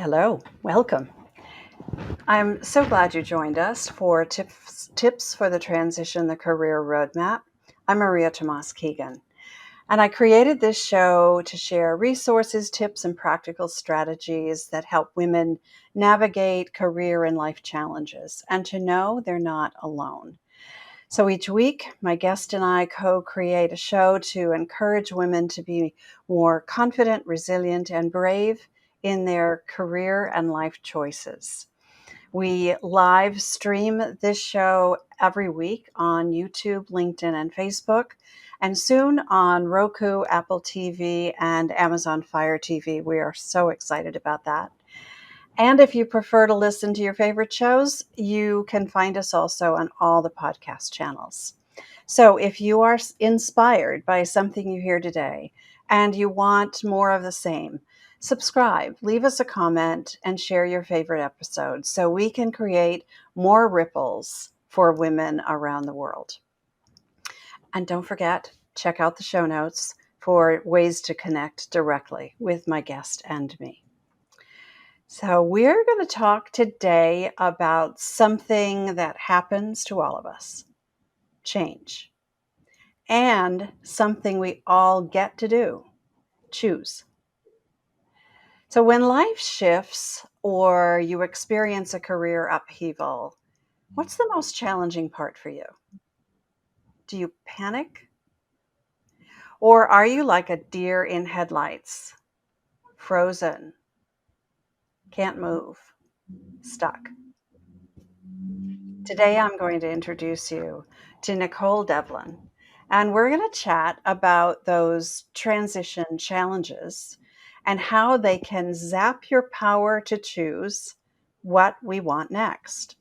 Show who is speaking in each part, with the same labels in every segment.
Speaker 1: Hello, welcome. I'm so glad you joined us for tips for the Transition the Career Roadmap. I'm Maria Tomás-Keegan, and I created this show to share resources, tips, and practical strategies that help women navigate career and life challenges and to know they're not alone. So each week, my guest and I co-create a show to encourage women to be more confident, resilient, and brave in their career and life choices. We live stream this show every week on YouTube, LinkedIn, and Facebook, and soon on Roku, Apple TV, and Amazon Fire TV. We are so excited about that. And if you prefer to listen to your favorite shows, you can find us also on all the podcast channels. So if you are inspired by something you hear today and you want more of the same, subscribe, leave us a comment, and share your favorite episodes so we can create more ripples for women around the world. And don't forget, check out the show notes for ways to connect directly with my guest and me. So we're going to talk today about something that happens to all of us, change, and something we all get to do, choose. So when life shifts or you experience a career upheaval, what's the most challenging part for you? Do you panic? Or are you like a deer in headlights, frozen, can't move, stuck? Today, I'm going to introduce you to Nicole Devlin, and we're going to chat about those transition challenges and how they can zap your power to choose what we want next.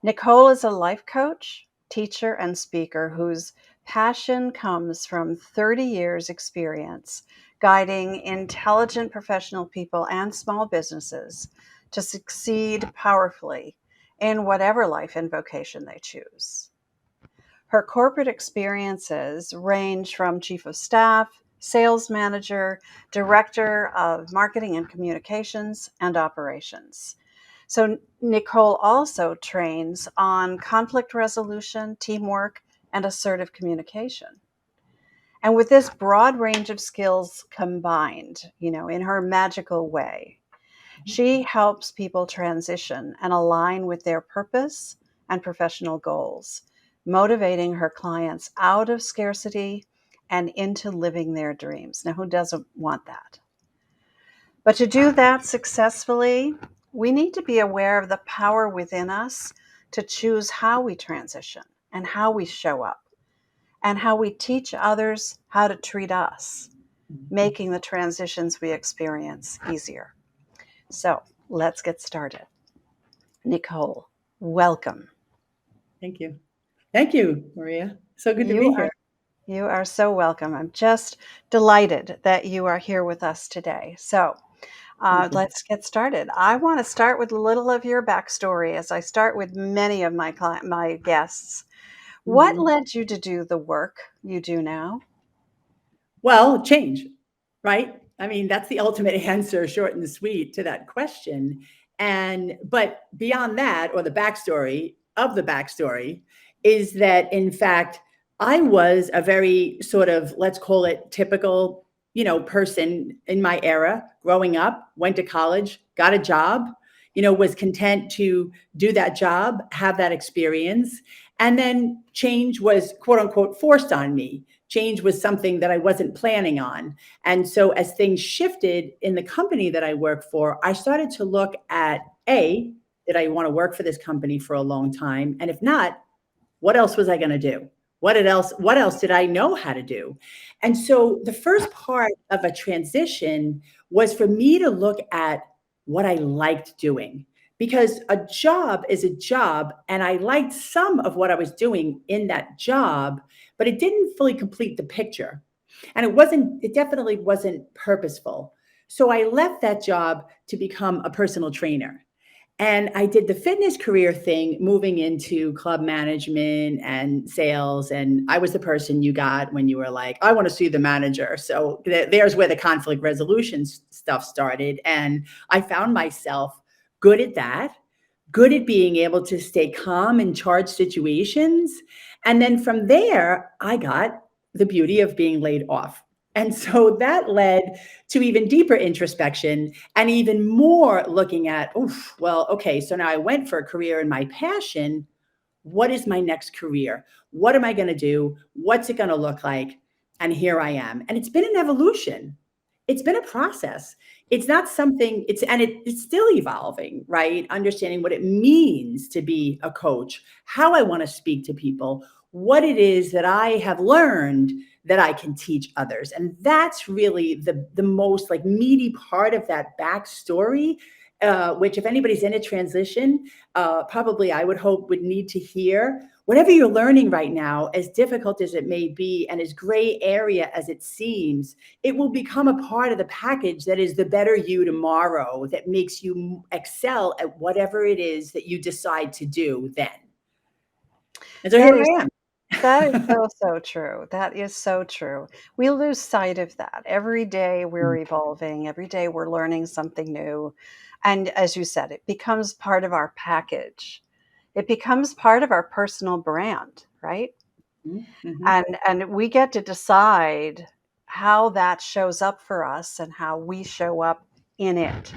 Speaker 1: Nicole is a life coach, teacher, and speaker whose passion comes from 30 years' experience guiding intelligent professional people and small businesses to succeed powerfully in whatever life and vocation they choose. Her corporate experiences range from chief of staff, sales manager, director of marketing and communications, and operations. So Nicole also trains on conflict resolution, teamwork, and assertive communication. And with this broad range of skills combined, in her magical way, she helps people transition and align with their purpose and professional goals, motivating her clients out of scarcity and into living their dreams. Now, who doesn't want that? But to do that successfully, we need to be aware of the power within us to choose how we transition and how we show up and how we teach others how to treat us, making the transitions we experience easier. So let's get started. Nicole, welcome.
Speaker 2: Thank you. Thank you, Maria. So good to be here.
Speaker 1: You are so welcome. I'm just delighted that you are here with us today. So let's get started. I want to start with a little of your backstory, as I start with many of my guests. What led you to do the work you do now?
Speaker 2: Well, change, right? I mean, that's the ultimate answer, short and sweet, to that question. But beyond that, or the backstory of the backstory, is that in fact, I was a very sort of, let's call it typical, person in my era, growing up, went to college, got a job, was content to do that job, have that experience. And then change was quote unquote forced on me. Change was something that I wasn't planning on. And so as things shifted in the company that I work for, I started to look at did I want to work for this company for a long time? And if not, what else was I going to do? What else did I know how to do? And so the first part of a transition was for me to look at what I liked doing, because a job is a job, and I liked some of what I was doing in that job, but it didn't fully complete the picture. And it definitely wasn't purposeful. So I left that job to become a personal trainer. And I did the fitness career thing, moving into club management and sales. And I was the person you got when you were like, I want to see the manager. So there's where the conflict resolution stuff started. And I found myself good at that, good at being able to stay calm in charged situations. And then from there, I got the beauty of being laid off. And so that led to even deeper introspection and even more looking at, oof, well, okay, so now I went for a career in my passion. What is my next career? What am I going to do? What's it going to look like? And here I am. And it's been an evolution. It's been a process. It's not something, it's still evolving, right? Understanding what it means to be a coach, how I want to speak to people, what it is that I have learned that I can teach others. And that's really the most like meaty part of that backstory, which if anybody's in a transition, probably I would hope would need to hear. Whatever you're learning right now, as difficult as it may be and as gray area as it seems, it will become a part of the package that is the better you tomorrow, that makes you excel at whatever it is that you decide to do then. And so
Speaker 1: That
Speaker 2: here
Speaker 1: is
Speaker 2: I am.
Speaker 1: that is so true. That is so true. We lose sight of that. Every day we're evolving, every day we're learning something new. And as you said, it becomes part of our package. It becomes part of our personal brand, right?
Speaker 2: Mhm.
Speaker 1: And we get to decide how that shows up for us and how we show up in it.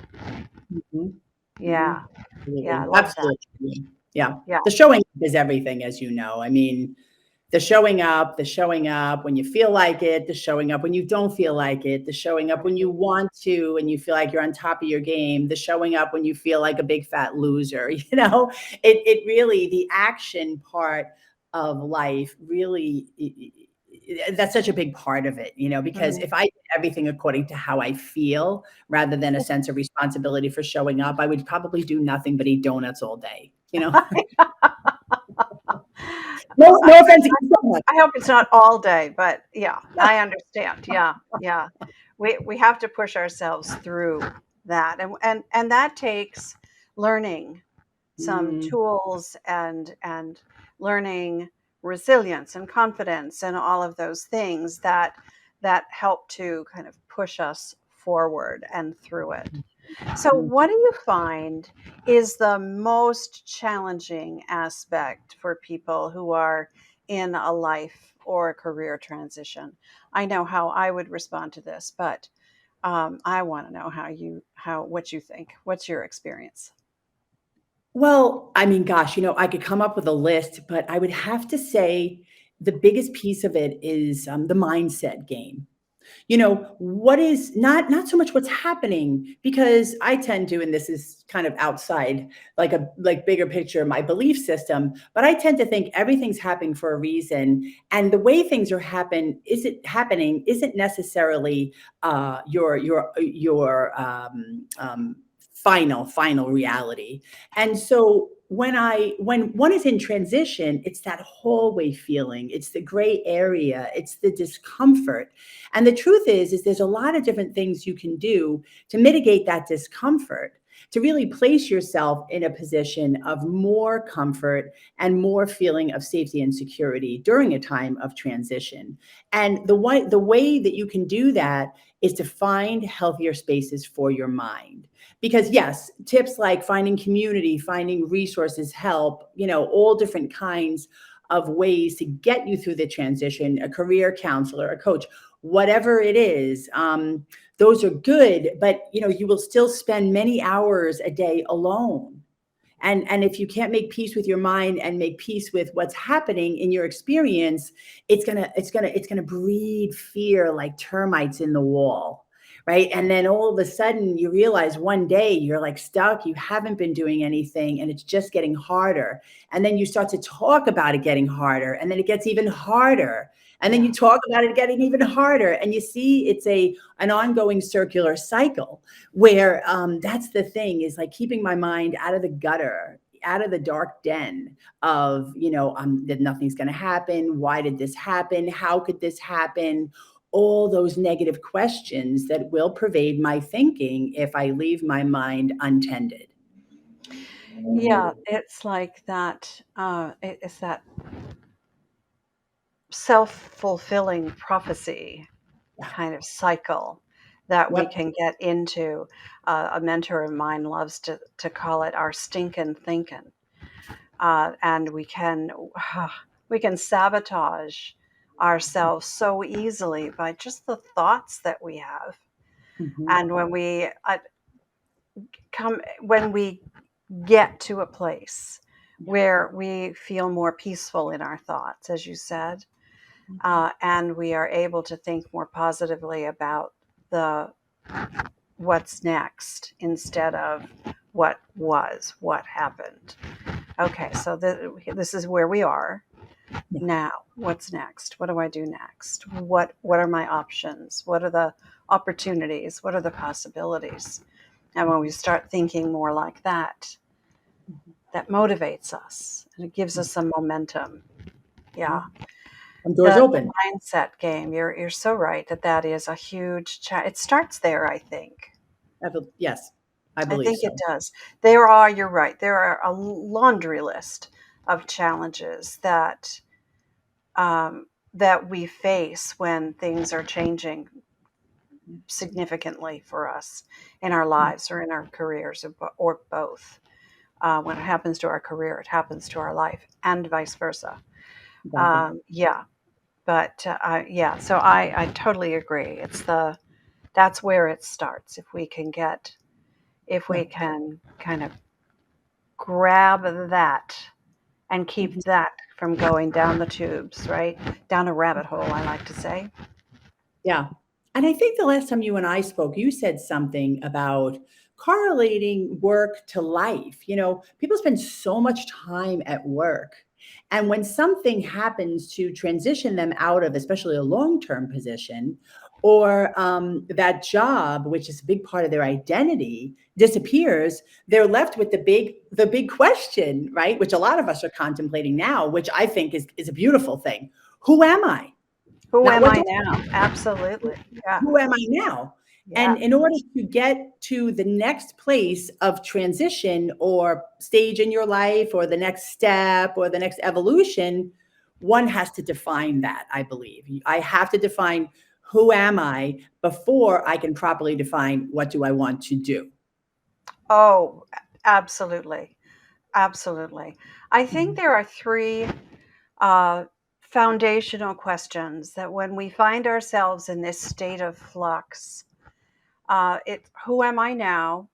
Speaker 2: Mhm.
Speaker 1: Yeah.
Speaker 2: Mhm.
Speaker 1: Yeah, I
Speaker 2: Absolutely.
Speaker 1: love that.
Speaker 2: Absolutely. Yeah.
Speaker 1: Yeah.
Speaker 2: The showing up is everything, as you know. I mean, the showing up when you feel like it, the showing up when you don't feel like it, the showing up when you want to and you feel like you're on top of your game, the showing up when you feel like a big fat loser. It really, the action part of life really, that's such a big part of it, because
Speaker 1: Mhm.
Speaker 2: if I did everything according to how I feel rather than a sense of responsibility for showing up, I would probably do nothing but eat donuts all day.
Speaker 1: I
Speaker 2: No offense against donuts.
Speaker 1: I hope it's not all day, but yeah, I understand. Yeah, yeah. We have to push ourselves through that, and that takes learning some
Speaker 2: Mm,
Speaker 1: tools and learning resilience and confidence and all of those things that help to kind of push us forward and through it. So,
Speaker 2: mm.
Speaker 1: what do you find is the most challenging aspect for people who are in a life or a career transition? I know how I would respond to this, but I want to know what you think. What's your experience?
Speaker 2: Well, I mean, gosh, I could come up with a list, but I would have to say the biggest piece of it is the mindset game. What is not so much what's happening, because I tend to, and this is kind of outside like bigger picture my belief system, but I tend to think everything's happening for a reason, and the way things are happening isn't necessarily your final reality. And so when one is in transition, it's that hallway feeling, it's the gray area, it's the discomfort. And the truth is there's a lot of different things you can do to mitigate that discomfort, to really place yourself in a position of more comfort and more feeling of safety and security during a time of transition. And the way that you can do that is to find healthier spaces for your mind. Because yes, tips like finding community, finding resources, help, all different kinds of ways to get you through the transition, a career counselor, a coach, whatever it is, those are good, but you will still spend many hours a day alone. And if you can't make peace with your mind and make peace with what's happening in your experience, it's gonna breed fear like termites in the wall. Right. And then all of a sudden you realize one day you're like stuck, you haven't been doing anything, and it's just getting harder. And then you start to talk about it getting harder, and then it gets even harder. And then
Speaker 1: Yeah.
Speaker 2: you talk about it getting even harder. And you see it's an ongoing circular cycle where that's the thing, is like keeping my mind out of the gutter, out of the dark den of, that nothing's going to happen. Why did this happen? How could this happen? All those negative questions that will pervade my thinking if I leave my mind untended.
Speaker 1: Yeah, it's like that. It's that self-fulfilling prophecy
Speaker 2: Yeah.
Speaker 1: kind of cycle that we
Speaker 2: Yep.
Speaker 1: can get into. A mentor of mine loves to call it our stinking thinking, and we can sabotage ourselves so easily by just the thoughts that we have.
Speaker 2: Hmm.
Speaker 1: And when we get to a place
Speaker 2: Yeah.
Speaker 1: where we feel more peaceful in our thoughts, as you said,
Speaker 2: Mhm.
Speaker 1: and we are able to think more positively about the what's next instead of what happened. Okay, so this is where we are
Speaker 2: Yeah.
Speaker 1: now. What's next? What do I do next? What are my options? What are the opportunities? What are the possibilities? And when we start thinking more like that,
Speaker 2: Mhm.
Speaker 1: that motivates us and it gives us some momentum.
Speaker 2: Yeah.
Speaker 1: Yeah.
Speaker 2: And doors
Speaker 1: The
Speaker 2: open.
Speaker 1: mindset game, you're so right that is a huge it starts there, I think.
Speaker 2: Yes, I
Speaker 1: I
Speaker 2: believe
Speaker 1: think it
Speaker 2: so.
Speaker 1: does. You're right, there are a laundry list of challenges that we face when things are changing significantly for us in our
Speaker 2: Yeah.
Speaker 1: lives or in our careers or both. When it happens to our career, it happens to our life, and vice versa.
Speaker 2: Exactly.
Speaker 1: Yeah, but yeah, so I totally agree. That's where it starts. If
Speaker 2: Yeah.
Speaker 1: we can kind of grab that and
Speaker 2: Mhm.
Speaker 1: keep that from going down the tubes, right? Down a rabbit hole, I like to say.
Speaker 2: Yeah. And I think the last time you and I spoke, you said something about correlating work to life. People spend so much time at work. And when something happens to transition them out of, especially a long term position, or that job, which is a big part of their identity, disappears, they're left with the big question, right? Which a lot of us are contemplating now, which I think is a beautiful thing. Who am I?
Speaker 1: Who
Speaker 2: Not
Speaker 1: am
Speaker 2: what
Speaker 1: I
Speaker 2: do
Speaker 1: now? Absolutely. Yeah.
Speaker 2: who am I now? And
Speaker 1: Yeah.
Speaker 2: in order to get to the next place of transition or stage in your life or the next step or the next evolution, one has to define that, I believe. I have to define who am I before I can properly define what do I want to do.
Speaker 1: Oh, absolutely. Absolutely. I think
Speaker 2: Mhm.
Speaker 1: there are three uh, foundational questions that when we find ourselves in this state of flux, who am I now?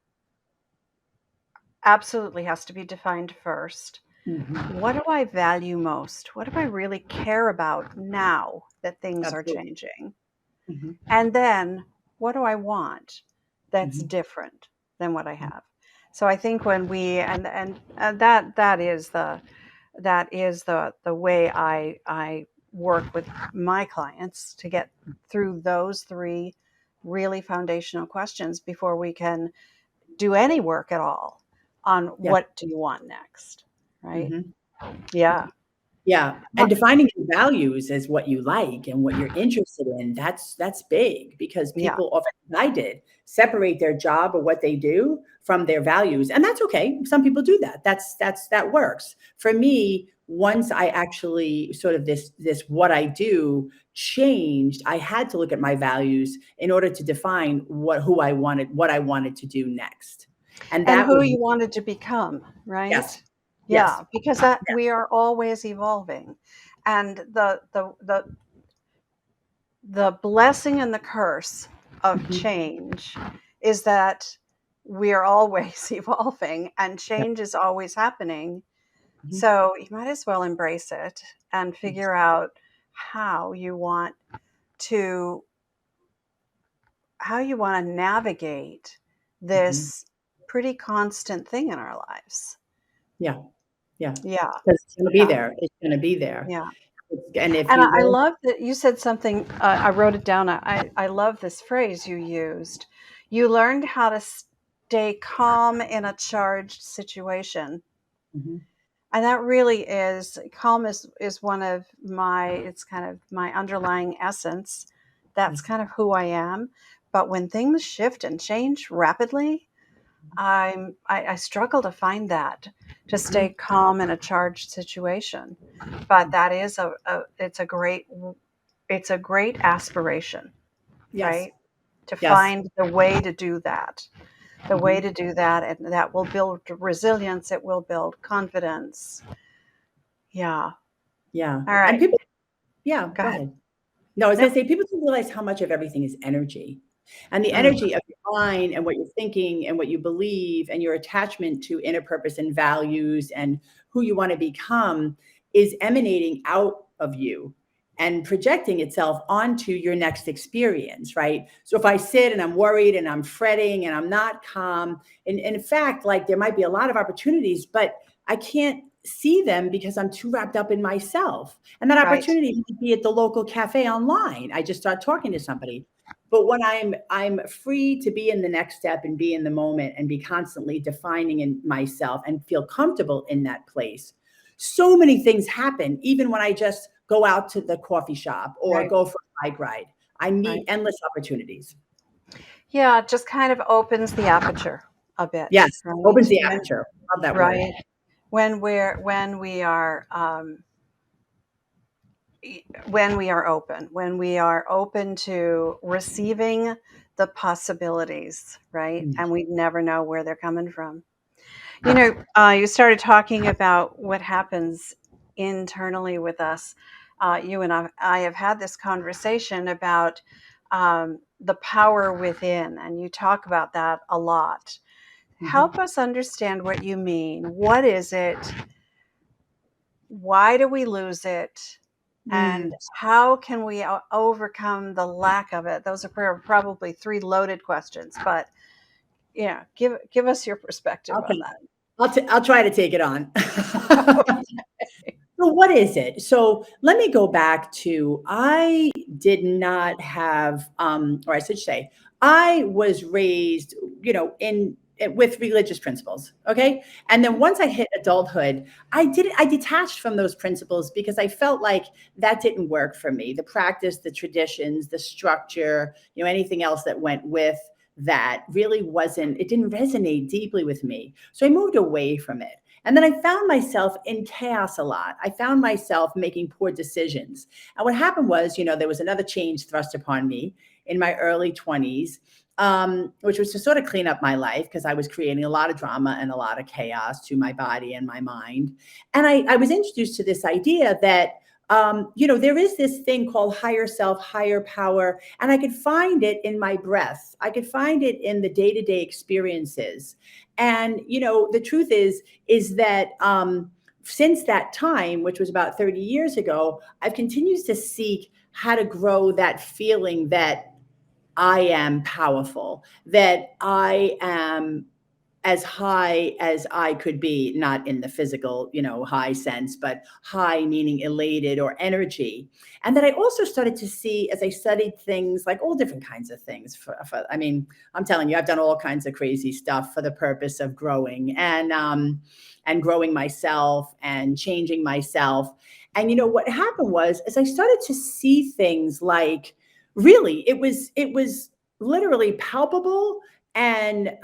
Speaker 1: Absolutely has to be defined first.
Speaker 2: Mhm.
Speaker 1: What do I value most? What do I really care about now that things are
Speaker 2: Absolutely.
Speaker 1: changing?
Speaker 2: Mhm.
Speaker 1: And then what do I want that's
Speaker 2: Mhm.
Speaker 1: different than what I have? So I think when we and that is the way I work with my clients to get through those three really foundational questions before we can do any work at all on
Speaker 2: Yeah.
Speaker 1: what do you want next, right?
Speaker 2: Mhm.
Speaker 1: Yeah.
Speaker 2: Yeah, and defining your values as what you like and what you're interested in, that's big because
Speaker 1: Yeah.
Speaker 2: people often, as I did, separate their job or what they do from their values, and that's okay. Some people do that. That works. For me, once I actually sort of this what I do changed, I had to look at my values in order to define what I wanted to do next. And
Speaker 1: And
Speaker 2: that
Speaker 1: who
Speaker 2: was
Speaker 1: you wanted to become,
Speaker 2: yes,
Speaker 1: right?
Speaker 2: yes,
Speaker 1: Yeah, because that
Speaker 2: yeah,
Speaker 1: we are always evolving. And the blessing and the curse of
Speaker 2: mhm,
Speaker 1: change is that we are always evolving and
Speaker 2: yeah,
Speaker 1: change is always happening.
Speaker 2: mhm,
Speaker 1: So you might as well embrace it and
Speaker 2: yes,
Speaker 1: figure out how you want to how you want to navigate
Speaker 2: mhm.
Speaker 1: this pretty constant thing in our lives.
Speaker 2: Yeah, yeah,
Speaker 1: Yeah.
Speaker 2: because it's gonna be
Speaker 1: Yeah.
Speaker 2: there, it's gonna be there.
Speaker 1: Yeah.
Speaker 2: And if
Speaker 1: And
Speaker 2: you
Speaker 1: I
Speaker 2: won't
Speaker 1: love that you said something, I wrote it down. I love this phrase you used. You learned how to stay calm in a charged situation.
Speaker 2: mhm,
Speaker 1: And that really is calm is one of it's kind of my underlying essence. That's
Speaker 2: yes,
Speaker 1: kind of who I am. But when things shift and change rapidly, I struggle to find that, to stay calm in a charged situation. But that is it's a great aspiration,
Speaker 2: Yes.
Speaker 1: right? To
Speaker 2: Yes.
Speaker 1: find the way to do that, the way
Speaker 2: Mhm.
Speaker 1: to do that, and that will build resilience. It will build confidence. Yeah.
Speaker 2: Yeah.
Speaker 1: All
Speaker 2: And
Speaker 1: right.
Speaker 2: people, yeah,
Speaker 1: Go
Speaker 2: go
Speaker 1: ahead.
Speaker 2: ahead. No, I was
Speaker 1: No.
Speaker 2: going to say, people don't realize how much of everything is energy. And the
Speaker 1: Mm,
Speaker 2: energy of your mind and what you're thinking and what you believe and your attachment to inner purpose and values and who you want to become is emanating out of you and projecting itself onto your next experience, right? So if I sit and I'm worried and I'm fretting and I'm not calm, and in fact, like there might be a lot of opportunities, but I can't see them because I'm too wrapped up in myself. And that
Speaker 1: right.
Speaker 2: opportunity might be at the local cafe online. I just start talking to somebody. But when I'm free to be in the next step and be in the moment and be constantly defining in myself and feel comfortable in that place, so many things happen. Even when I just go out to the coffee shop or
Speaker 1: Right.
Speaker 2: go for a bike ride, I meet
Speaker 1: Right.
Speaker 2: endless opportunities.
Speaker 1: Yeah, it just kind of opens the aperture a bit,
Speaker 2: Yes, opens
Speaker 1: right?
Speaker 2: the aperture. Love that word.
Speaker 1: Right. When we are when we are open to receiving the possibilities, right?
Speaker 2: Mm.
Speaker 1: And we never know where they're coming from. You know, you started talking about what happens internally with us. You and I have had this conversation about the power within, and you talk about that a lot.
Speaker 2: Mhm.
Speaker 1: Help us understand what you mean. What is it? Why do we lose it? And
Speaker 2: Mm.
Speaker 1: how can we overcome the lack of it? Those are probably three loaded questions, but yeah, give us your perspective on
Speaker 2: Okay.
Speaker 1: that.
Speaker 2: I'll try to take it on. So what is it? So let me go back to I did not have, or I should say, I was raised, with religious principles. Okay. And then once I hit adulthood, I detached from those principles because I felt like that didn't work for me. The practice, the traditions, the structure, anything else that went with that really wasn't, it didn't resonate deeply with me. So I moved away from it. And then I found myself in chaos a lot. I found myself making poor decisions. And what happened was, there was another change thrust upon me in my early 20s, which was to sort of clean up my life because I was creating a lot of drama and a lot of chaos to my body and my mind. And I was introduced to this idea that, there is this thing called higher self, higher power, and I could find it in my breath. I could find it in the day to day experiences. And, the truth is that since that time, which was about 30 years ago, I've continued to seek how to grow that feeling that I am powerful, that I am as high as I could be, not in the physical, high sense, but high meaning elated or energy. And then I also started to see as I studied things like all different kinds of things. I mean, I'm telling you, I've done all kinds of crazy stuff for the purpose of growing and growing myself and changing myself. And what happened was, as I started to see things like, really, it was literally palpable and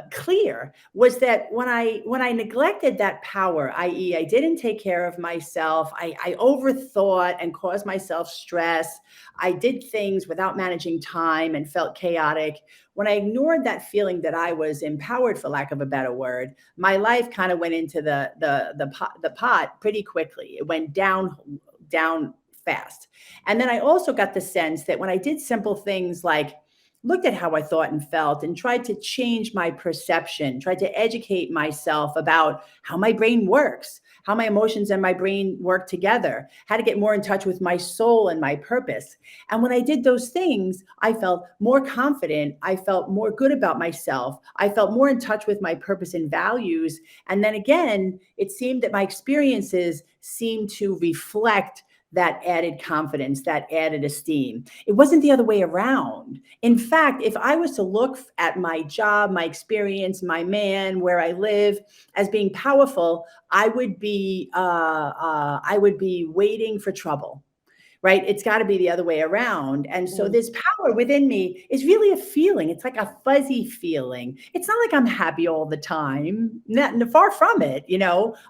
Speaker 2: clear, was that when I neglected that power, i.e., I didn't take care of myself, I overthought and caused myself stress. I did things without managing time and felt chaotic. When I ignored that feeling that I was empowered, for lack of a better word, my life kind of went into the pot pretty quickly. It went down fast. And then I also got the sense that when I did simple things like looked at how I thought and felt and tried to change my perception, tried to educate myself about how my brain works, how my emotions and my brain work together, how to get more in touch with my soul and my purpose. And when I did those things, I felt more confident. I felt more good about myself. I felt more in touch with my purpose and values. And then again, it seemed that my experiences seemed to reflect that added confidence, that added esteem. It wasn't the other way around. In fact, if I was to look at my job, my experience, my man, where I live as being powerful, I would be waiting for trouble. right? It's got to be the other way around. And so
Speaker 1: Mm.
Speaker 2: this power within me is really a feeling. It's like a fuzzy feeling. It's not like I'm happy all the time. Far from it.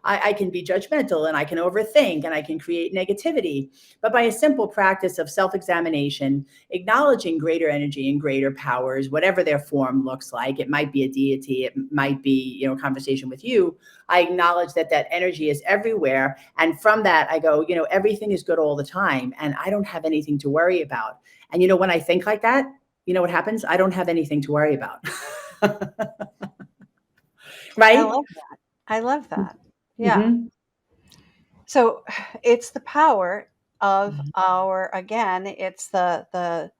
Speaker 2: I can be judgmental and I can overthink and I can create negativity. But by a simple practice of self-examination, acknowledging greater energy and greater powers, whatever their form looks like, it might be a deity, it might be, a conversation with you. I acknowledge that energy is everywhere. And from that, I go, everything is good all the time. And I don't have anything to worry about. And, when I think like that, what happens? I don't have anything to worry about. Right?
Speaker 1: I love that. Yeah.
Speaker 2: Mm-hmm.
Speaker 1: So it's the power of again, it's the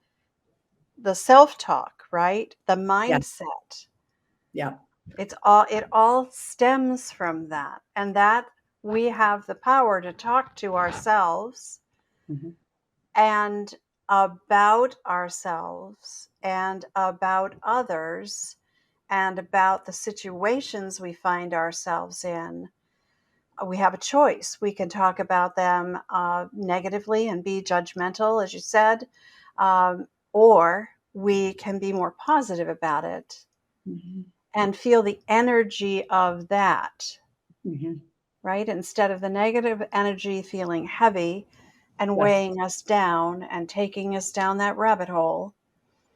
Speaker 1: self-talk, right? The
Speaker 2: Yeah.
Speaker 1: mindset.
Speaker 2: Yeah.
Speaker 1: It all stems from that. And that we have the power to talk to ourselves
Speaker 2: Mm-hmm.
Speaker 1: and about ourselves and about others and about the situations we find ourselves in. We have a choice. We can talk about them negatively and be judgmental, as you said, or we can be more positive about it
Speaker 2: Mm-hmm.
Speaker 1: and feel the energy of that,
Speaker 2: Mm-hmm.
Speaker 1: right? Instead of the negative energy feeling heavy and
Speaker 2: Yes.
Speaker 1: weighing us down and taking us down that rabbit hole,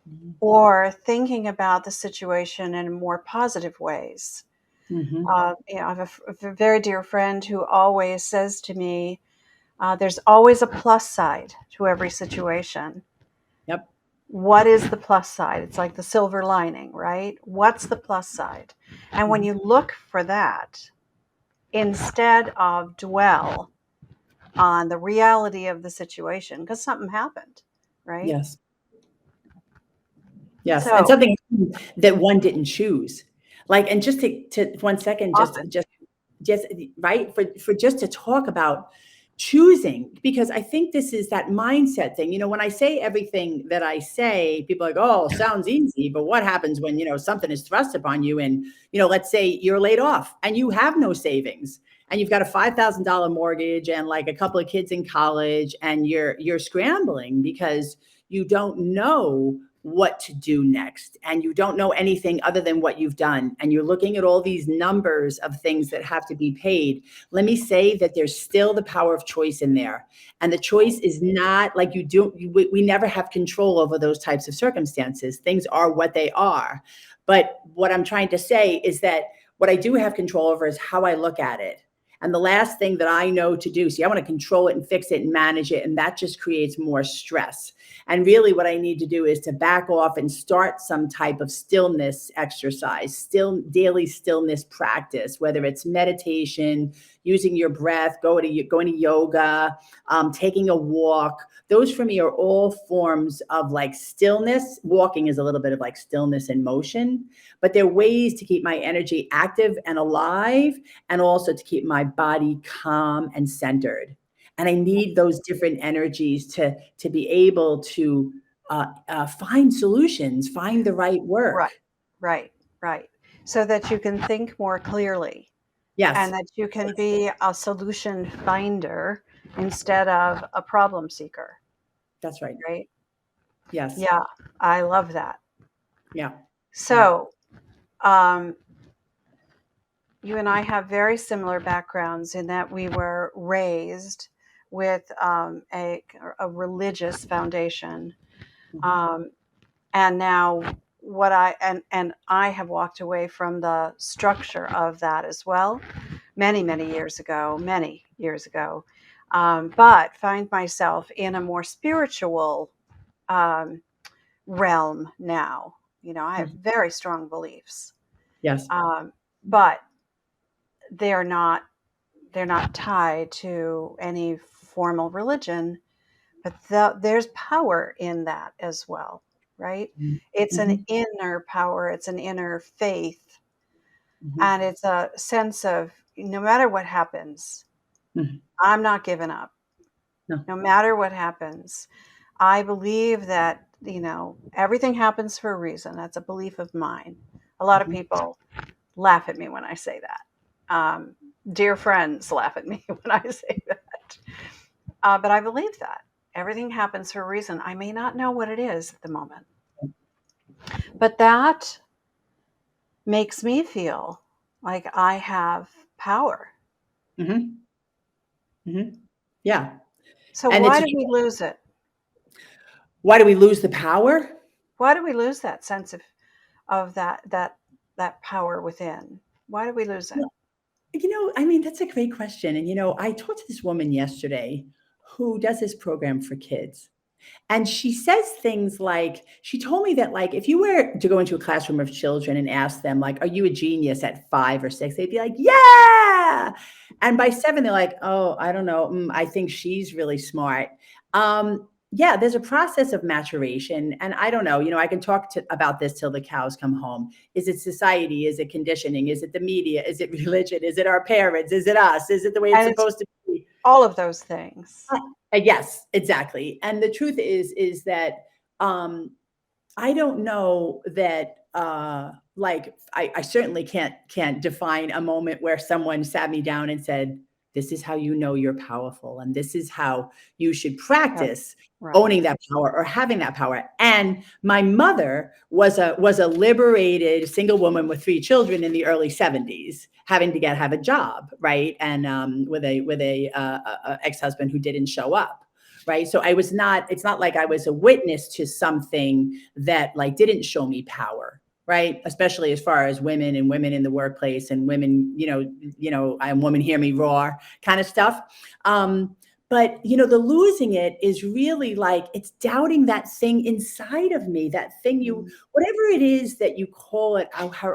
Speaker 2: Mm-hmm.
Speaker 1: or thinking about the situation in more positive ways.
Speaker 2: Mm-hmm.
Speaker 1: I have a very dear friend who always says to me, there's always a plus side to every situation.
Speaker 2: Yep.
Speaker 1: What is the plus side? It's like the silver lining, right? What's the plus side? And when
Speaker 2: Mm-hmm.
Speaker 1: you look for that, instead of dwell on the reality of the situation, because something happened, right?
Speaker 2: Yes. Yes. And
Speaker 1: So
Speaker 2: something that one didn't choose. Like, and just to 1 second,
Speaker 1: often,
Speaker 2: just right for just to talk about choosing, because I think this is that mindset thing. When I say everything that I say, people are like, oh, sounds easy, but what happens when something is thrust upon you, and let's say you're laid off and you have no savings and you've got a $5,000 mortgage and like a couple of kids in college, and you're scrambling because you don't know what to do next, and you don't know anything other than what you've done, and you're looking at all these numbers of things that have to be paid. Let me say that there's still the power of choice in there, and the choice is not like we never have control over those types of circumstances. Things are what they are. But what I'm trying to say is that what I do have control over is how I look at it. And the last thing that I know to do, see, I want to control it and fix it and manage it, and that just creates more stress. And really what I need to do is to back off and start some type of stillness exercise, daily stillness practice, whether it's meditation, using your breath, going to yoga, taking a walk. Those for me are all forms of like stillness. Walking is a little bit of like stillness in motion, but they're ways to keep my energy active and alive, and also to keep my body calm and centered. And I need those different energies to be able to find solutions, find the right
Speaker 1: right,
Speaker 2: work.
Speaker 1: right, right. So that you can think more clearly and
Speaker 2: Yes,
Speaker 1: that you can
Speaker 2: yes,
Speaker 1: be a solution finder instead of a problem seeker,
Speaker 2: that's right.
Speaker 1: right?
Speaker 2: Yes,
Speaker 1: Yeah, I love that.
Speaker 2: yeah, yeah.
Speaker 1: So, um, you and I have very similar backgrounds in that we were raised with a religious foundation.
Speaker 2: Mhm.
Speaker 1: Um, and now what and I have walked away from the structure of that as well many years ago, but find myself in a more spiritual um, realm now. I have
Speaker 2: Mhm.
Speaker 1: very strong beliefs,
Speaker 2: Yes.
Speaker 1: um, but they're not they're not tied to any formal religion, but there's power in that as well, right?
Speaker 2: Mhm.
Speaker 1: It's an
Speaker 2: Mhm.
Speaker 1: inner power, it's an inner faith,
Speaker 2: Mhm.
Speaker 1: and it's a sense of no matter what happens,
Speaker 2: Mhm.
Speaker 1: I'm not giving up.
Speaker 2: No.
Speaker 1: No matter what happens, I believe that, everything happens for a reason. That's a belief of mine. A lot of
Speaker 2: Mhm.
Speaker 1: people laugh at me when I say that. Dear friends laugh at me when I say that. But I believe that. Everything happens for a reason. I may not know what it is at the moment, but that makes me feel like I have power.
Speaker 2: Mm-hmm. Mm-hmm. Yeah.
Speaker 1: So
Speaker 2: And it's
Speaker 1: why
Speaker 2: a,
Speaker 1: do we lose it?
Speaker 2: why do we lose the power?
Speaker 1: Why do we lose that sense of that power within? Why do we lose it?
Speaker 2: Well, I mean, that's a great question. And, I talked to this woman yesterday who does this program for kids. And she says things like, she told me that, like, if you were to go into a classroom of children and ask them, like, are you a genius at 5 or 6? They'd be like, yeah. And by 7, they're like, oh, I don't know. I think she's really smart. Yeah, there's a process of maturation. And I don't know, I can talk about this till the cows come home. Is it society? Is it conditioning? Is it the media? Is it religion? Is it our parents? Is it us? Is it the way it's
Speaker 1: And it's
Speaker 2: supposed to be?
Speaker 1: all of those things.
Speaker 2: Yes, exactly. And the truth is that um, I don't know that like I certainly can't define a moment where someone sat me down and said, this is how you know you're powerful, and this is how you should
Speaker 1: Right.
Speaker 2: practice
Speaker 1: Right.
Speaker 2: owning that power or having that power. And my mother was a liberated single woman with 3 children in the early 70s, having to have a job, right? And with a ex-husband who didn't show up. Right. So it's not like I was a witness to something that like didn't show me power. Right. Especially as far as women and women in the workplace and women, I'm woman, hear me roar kind of stuff. But the losing it is really like it's doubting that thing inside of me, that thing
Speaker 1: Mm.
Speaker 2: whatever it is that you call it,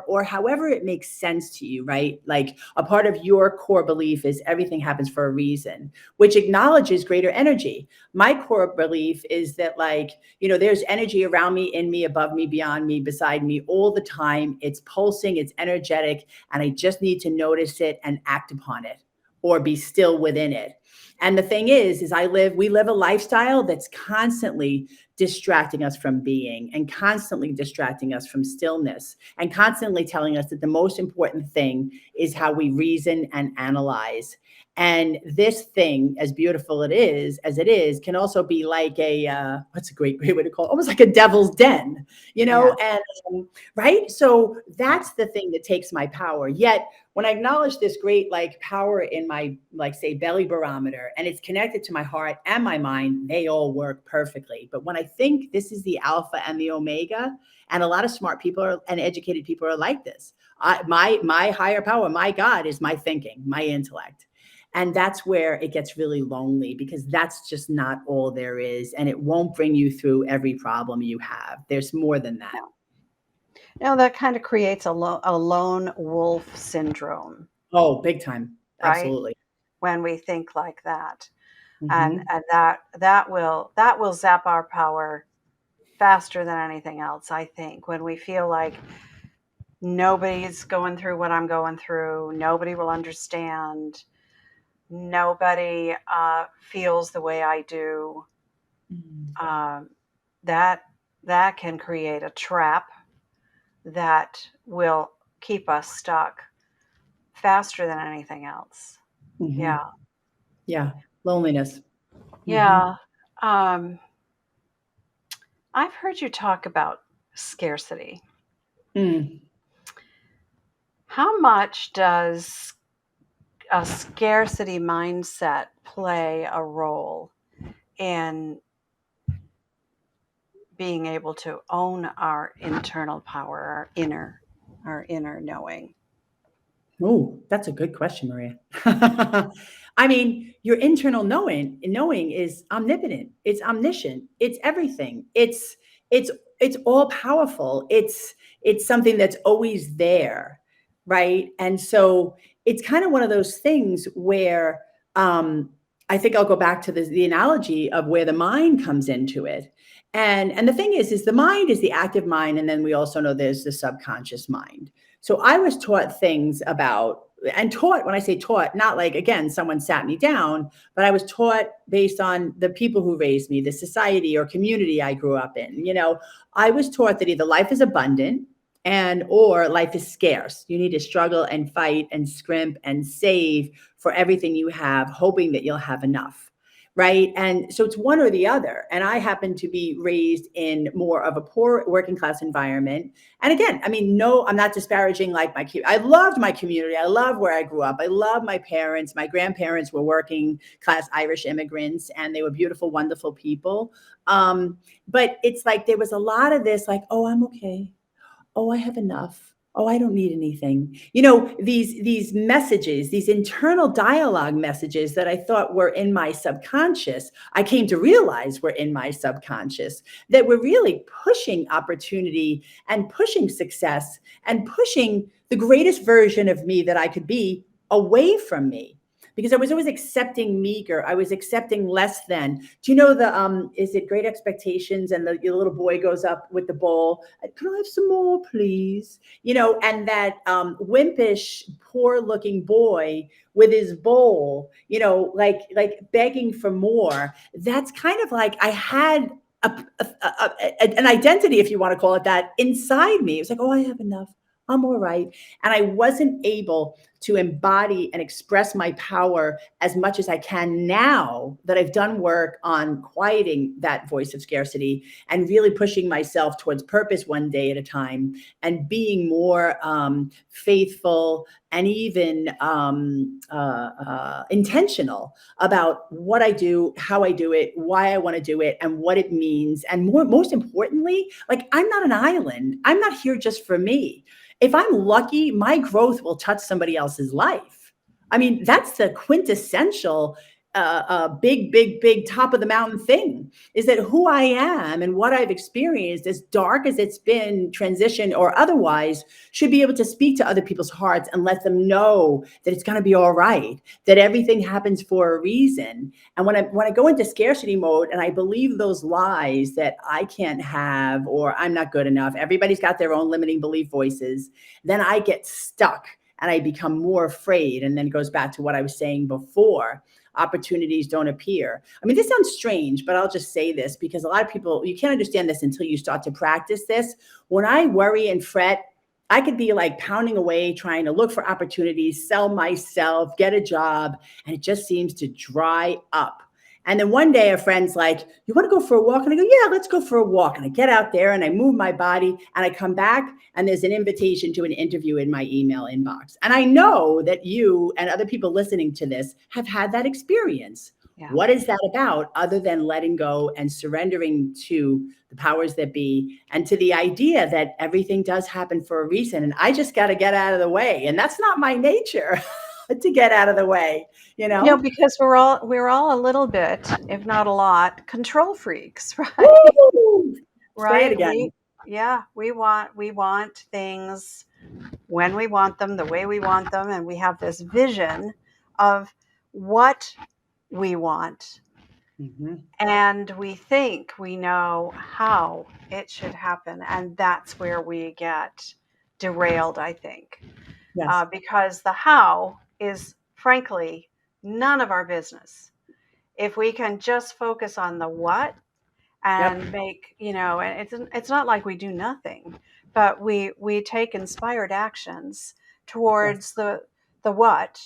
Speaker 2: or however it makes sense to you, right? Like a part of your core belief is everything happens for a reason, which acknowledges greater energy. My core belief is that, like, there's energy around me, in me, above me, beyond me, beside me all the time. It's pulsing, it's energetic, and I just need to notice it and act upon it or be still within it. And the thing is we live a lifestyle that's constantly distracting us from being, and constantly distracting us from stillness, and constantly telling us that the most important thing is how we reason and analyze. And this thing, as beautiful as it is, can also be like what's a great way to call it? Almost like a devil's den,
Speaker 1: Yeah.
Speaker 2: and right. So that's the thing that takes my power. Yet when I acknowledge this great like power in my, like, say, belly barometer, and it's connected to my heart and my mind, they all work perfectly. But when I think this is the alpha and the omega, and a lot of smart people and educated people are like this, my higher power, my God, is my thinking, my intellect. And that's where it gets really lonely, because that's just not all there is. And it won't bring you through every problem you have. There's more than that.
Speaker 1: No. No, that kind of creates a lone wolf syndrome,
Speaker 2: Oh, big time.
Speaker 1: right?
Speaker 2: Absolutely.
Speaker 1: When we think like that. And
Speaker 2: Hmm.
Speaker 1: and that will zap our power faster than anything else, I think, when we feel like nobody's going through what I'm going through, nobody will understand, nobody feels the way I do.
Speaker 2: Mm.
Speaker 1: Um, that that can create a trap that will keep us stuck faster than anything else.
Speaker 2: Hmm.
Speaker 1: Yeah.
Speaker 2: Yeah. Loneliness. Hmm.
Speaker 1: Yeah. Um, I've heard you talk about scarcity.
Speaker 2: Mm.
Speaker 1: How much does a scarcity mindset play a role in being able to own our internal power, our inner knowing?
Speaker 2: Oh, that's a good question, Maria. I mean, your internal knowing is omnipotent. It's omniscient. It's everything. It's it's all powerful. It's something that's always there, right? And so it's kind of one of those things where I think I'll go back to the analogy of where the mind comes into it. And the thing is the mind is the active mind, and then we also know there's the subconscious mind. So I was taught things about, and taught, when I say taught, not like, again, someone sat me down, but I was taught based on the people who raised me, the society or community I grew up in. I was taught that either life is abundant and or life is scarce. You need to struggle and fight and scrimp and save for everything you have, hoping that you'll have enough. right? And so it's one or the other. And I happen to be raised in more of a poor working class environment. And again, I mean, no, I'm not disparaging like I loved my community. I love where I grew up. I love my parents. My grandparents were working class Irish immigrants, and they were beautiful, wonderful people. But it's like there was a lot of this, like, oh, I'm okay. Oh, I have enough. Oh, I don't need anything. These messages, these internal dialogue messages that I thought were in my subconscious, I came to realize were in my subconscious, that were really pushing opportunity and pushing success and pushing the greatest version of me that I could be away from me. Because I was always accepting meager. I was accepting less than. Do you know is it Great Expectations? And the little boy goes up with the bowl. Can I have some more, please? And that wimpish, poor looking boy with his bowl, like begging for more. That's kind of like I had an identity, if you want to call it that, inside me. It was like, oh, I have enough. I'm all right. And I wasn't able to embody and express my power as much as I can now that I've done work on quieting that voice of scarcity and really pushing myself towards purpose one day at a time and being more faithful and even intentional about what I do, how I do it, why I want to do it, and what it means. And most importantly, like, I'm not an island. I'm not here just for me. If I'm lucky, my growth will touch somebody else's life. I mean, that's the quintessential big top of the mountain thing, is that who I am and what I've experienced, as dark as it's been, transition or otherwise, should be able to speak to other people's hearts and let them know that it's going to be all right, that everything happens for a reason. And when I go into scarcity mode and I believe those lies that I can't have, or I'm not good enough, everybody's got their own limiting belief voices, then I get stuck and I become more afraid. And then it goes back to what I was saying before. Opportunities don't appear. I mean, this sounds strange, but I'll just say this because a lot of people, you can't understand this until you start to practice this. When I worry and fret, I could be like pounding away, trying to look for opportunities, sell myself, get a job, and it just seems to dry up. And then one day a friend's like, you want to go for a walk? And I go, yeah, let's go for a walk. And I get out there and I move my body and I come back and there's an invitation to an interview in my email inbox. And I know that you and other people listening to this have had that experience. Yeah. What is that about other than letting go and surrendering to the powers that be and to the idea that everything does happen for a reason? And I just got to get out of the way. And that's not my nature. To get out of the way,
Speaker 1: because we're all a little bit, if not a lot, control freaks, right?
Speaker 2: Woo! Say it again.
Speaker 1: We want things when we want them, the way we want them, and we have this vision of what we want. Mm-hmm. And we think we know how it should happen, and that's where we get derailed, I think. Yes. Because the how is, frankly, none of our business. If we can just focus on the what and make, and it's not like we do nothing, but we take inspired actions towards the what,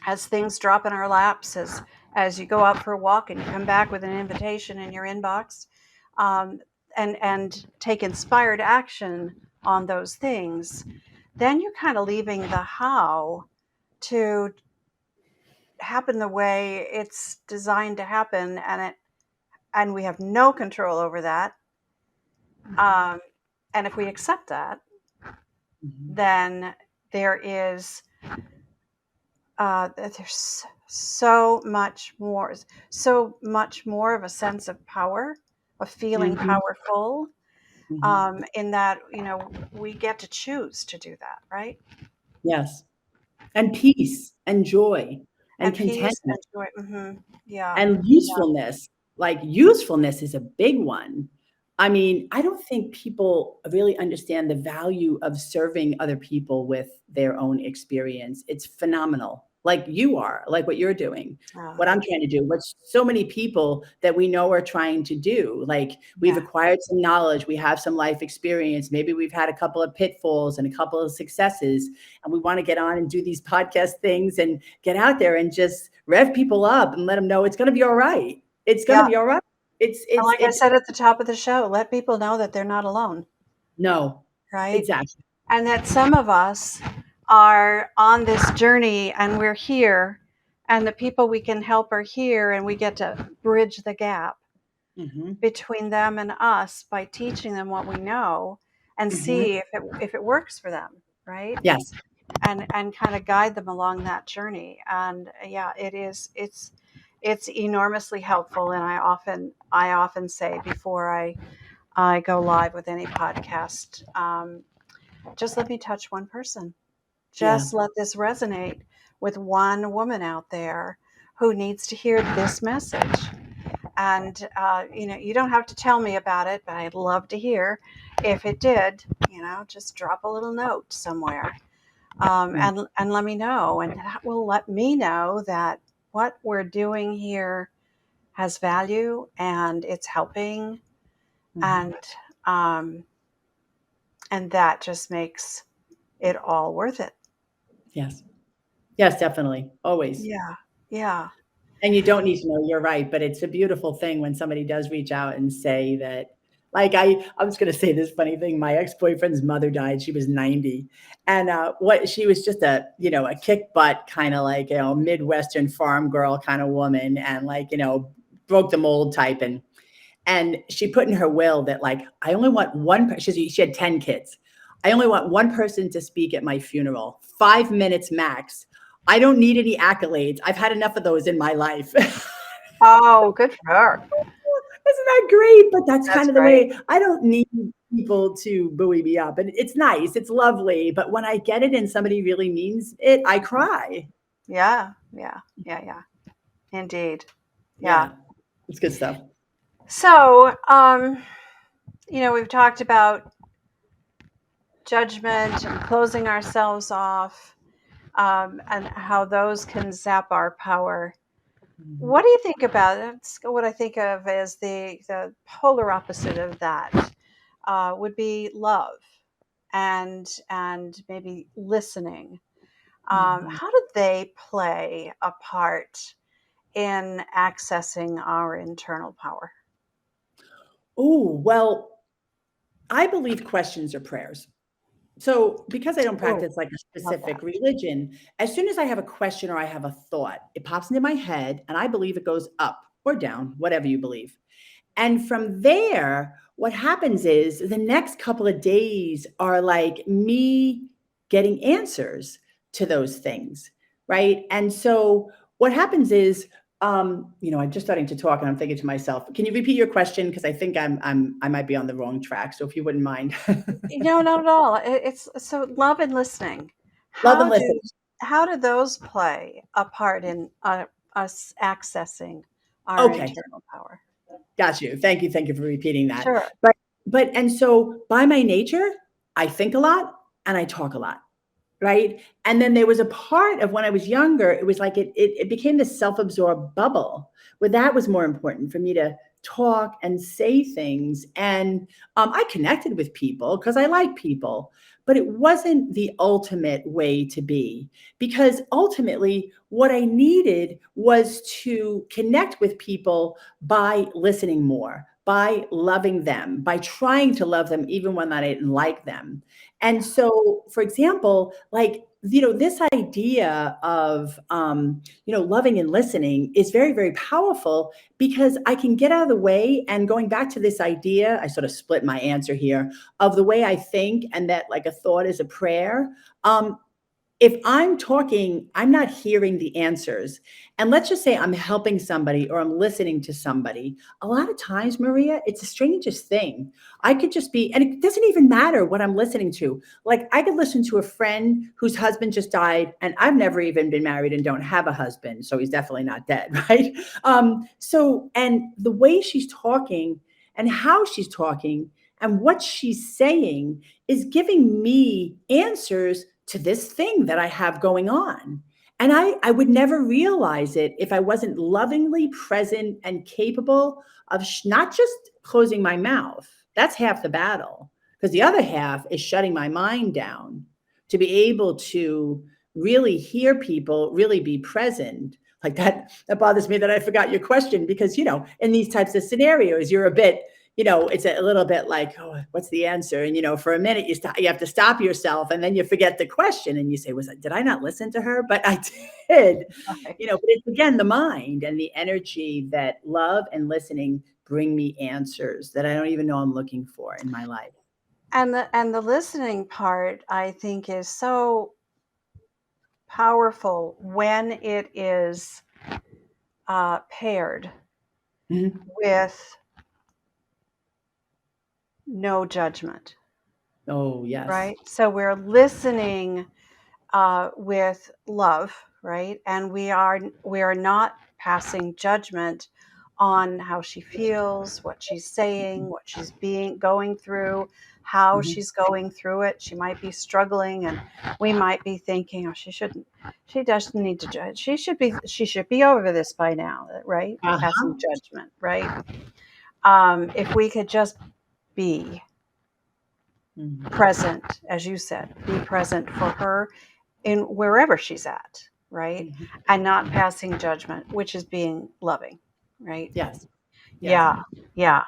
Speaker 1: as things drop in our laps, as you go out for a walk and you come back with an invitation in your inbox, and take inspired action on those things, then you're kind of leaving the how to happen the way it's designed to happen, and we have no control over that. And if we accept that, then there's so much more of a sense of power, of feeling powerful, in that, we get to choose to do that, right?
Speaker 2: Yes. And peace and joy and contentment.
Speaker 1: And joy. Mm-hmm. Yeah.
Speaker 2: And usefulness. Like, usefulness is a big one. I mean, I don't think people really understand the value of serving other people with their own experience. It's phenomenal. like you are, like what you're doing,
Speaker 1: Oh,
Speaker 2: what I'm trying to do, what so many people that we know are trying to do. Like we've
Speaker 1: yeah.
Speaker 2: acquired some knowledge, we have some life experience, maybe we've had a couple of pitfalls and a couple of successes, and we want to get on and do these podcast things and get out there and just rev people up and let them know it's going to be all right. It's going to
Speaker 1: Yeah.
Speaker 2: be all right. It's
Speaker 1: And
Speaker 2: it's
Speaker 1: like I
Speaker 2: it's
Speaker 1: said at the top of the show, let people know that they're not alone,
Speaker 2: no,
Speaker 1: right?
Speaker 2: exactly.
Speaker 1: And that some of us are on this journey and we're here, and the people we can help are here, and we get to bridge the gap
Speaker 2: Hmm.
Speaker 1: between them and us by teaching them what we know and
Speaker 2: Hmm.
Speaker 1: see if it works for them, right?
Speaker 2: Yes.
Speaker 1: And kind of guide them along that journey. And yeah, it's enormously helpful. And I often say before I go live with any podcast, just let me touch one person.
Speaker 2: Yeah.
Speaker 1: Just let this resonate with one woman out there who needs to hear this message. And you don't have to tell me about it, but I'd love to hear if it did. Just drop a little note somewhere,
Speaker 2: Right.
Speaker 1: and let me know, and that will let me know that what we're doing here has value and it's helping,
Speaker 2: Hmm.
Speaker 1: and um, and that just makes it all worth it.
Speaker 2: Yes. Yes, definitely. Always.
Speaker 1: Yeah, yeah.
Speaker 2: And you don't need to know, you're right, but it's a beautiful thing when somebody does reach out and say that, like I was going to say this funny thing. My ex-boyfriend's mother died. She was 90. And what she was just a kick butt kind of like, Midwestern farm girl kind of woman, and like, broke the mold type. And she put in her will that like, I only want she had 10 kids. I only want one person to speak at my funeral, 5 minutes max. I don't need any accolades. I've had enough of those in my life. Isn't
Speaker 1: Oh, good for her.
Speaker 2: that great? But that's
Speaker 1: That's
Speaker 2: kind of the
Speaker 1: great.
Speaker 2: way. I don't need people to buoy me up. And it's nice, it's lovely. But when I get it and somebody really means it, I cry.
Speaker 1: Yeah, yeah, yeah, yeah. Indeed. Yeah.
Speaker 2: Yeah, it's good stuff.
Speaker 1: So, we've talked about judgment and closing ourselves off, and how those can zap our power.
Speaker 2: Mhm.
Speaker 1: What do you think about it? That's what I think of as the polar opposite of that, would be love and maybe listening.
Speaker 2: Mhm.
Speaker 1: How do they play a part in accessing our internal power?
Speaker 2: Oh, well, I believe questions are prayers. So, because I don't
Speaker 1: Oh,
Speaker 2: practice like a
Speaker 1: love that.
Speaker 2: specific religion, as soon as I have a question or I have a thought, it pops into my head and I believe it goes up or down, whatever you believe. And from there, what happens is the next couple of days are like me getting answers to those things, right? And so what happens is, I'm just starting to talk and I'm thinking to myself, can you repeat your question? Because I think I might be on the wrong track. So if you wouldn't mind.
Speaker 1: No, not at all. It's so love and listening.
Speaker 2: Love and
Speaker 1: How
Speaker 2: listen.
Speaker 1: do how do those play a part in us accessing our
Speaker 2: Okay.
Speaker 1: internal power?
Speaker 2: Got you. Thank you. Thank you for repeating that.
Speaker 1: Sure.
Speaker 2: And so by my nature, I think a lot and I talk a lot. Right. And then there was a part of when I was younger, it was like it became this self-absorbed bubble where that was more important for me to talk and say things. And I connected with people because I like people, but it wasn't the ultimate way to be, because ultimately what I needed was to connect with people by listening more, by loving them, by trying to love them even when I didn't like them. And
Speaker 1: Yeah.
Speaker 2: so, for example, like, this idea of, loving and listening is very, very powerful because I can get out of the way. And going back to this idea, I sort of split my answer here of the way I think and that like a thought is a prayer. Um, if I'm talking, I'm not hearing the answers. And let's just say I'm helping somebody or I'm listening to somebody. A lot of times, Maria, it's the strangest thing. I could just be, and it doesn't even matter what I'm listening to. Like I could listen to a friend whose husband just died, and I've never even been married and don't have a husband. So he's definitely not dead, right? And the way she's talking and how she's talking and what she's saying is giving me answers to this thing that I have going on. And I would never realize it if I wasn't lovingly present and capable of not just closing my mouth. That's half the battle. Because the other half is shutting my mind down to be able to really hear people, really be present. Like that bothers me that I forgot your question because, in these types of scenarios, you're a bit, it's a little bit like, oh, what's the answer? And, for a minute, you have to stop yourself and then you forget the question and you say, did I not listen to her? But I did,
Speaker 1: Right.
Speaker 2: but it's again, the mind and the energy that love and listening bring me answers that I don't even know I'm looking for in my life.
Speaker 1: And the listening part, I think, is so powerful when it is paired
Speaker 2: Mhm.
Speaker 1: with no judgment,
Speaker 2: Oh, yes.
Speaker 1: right? So we're listening with love, right? And we are not passing judgment on how she feels, what she's saying, what she's being going through, how
Speaker 2: Mhm.
Speaker 1: she's going through it. She might be struggling, and we might be thinking, "Oh, she shouldn't. She doesn't need to judge. She should be over this by now, right?" Passing
Speaker 2: Uh-huh.
Speaker 1: judgment, right? If we could just be
Speaker 2: Mhm.
Speaker 1: present, as you said, be present for her in wherever she's at, right?
Speaker 2: Mhm.
Speaker 1: And not passing judgment, which is being loving, right?
Speaker 2: Yes. Yes.
Speaker 1: Yeah, yeah.